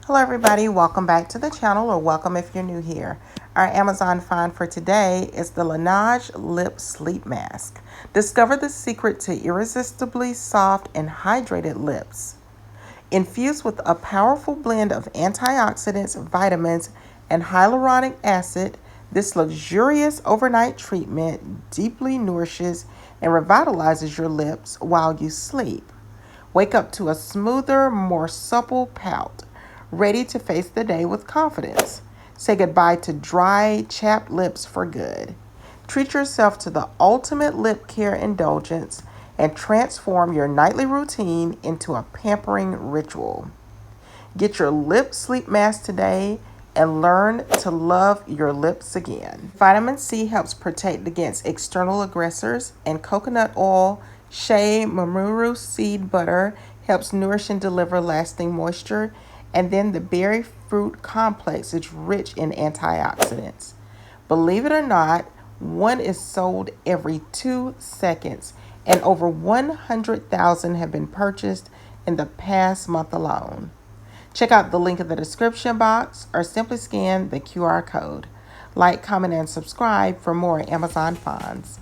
Hello everybody, welcome back to the channel, or welcome if you're new here. Our Amazon find for today is the Laneige Lip Sleep Mask. Discover the secret to irresistibly soft and hydrated lips. Infused with a powerful blend of antioxidants, vitamins, and hyaluronic acid, this luxurious overnight treatment deeply nourishes and revitalizes your lips while you sleep. Wake up to a smoother, more supple pout, ready to face the day with confidence. Say goodbye to dry, chapped lips for good. Treat yourself to the ultimate lip care indulgence and transform your nightly routine into a pampering ritual. Get your lip sleep mask today and learn to love your lips again. Vitamin C helps protect against external aggressors, and coconut oil, shea mamuru seed butter helps nourish and deliver lasting moisture. And then the berry fruit complex is rich in antioxidants. Believe it or not, one is sold every 2 seconds, and over 100,000 have been purchased in the past month alone. Check out the link in the description box or simply scan the QR code. Like, comment, and subscribe for more Amazon finds.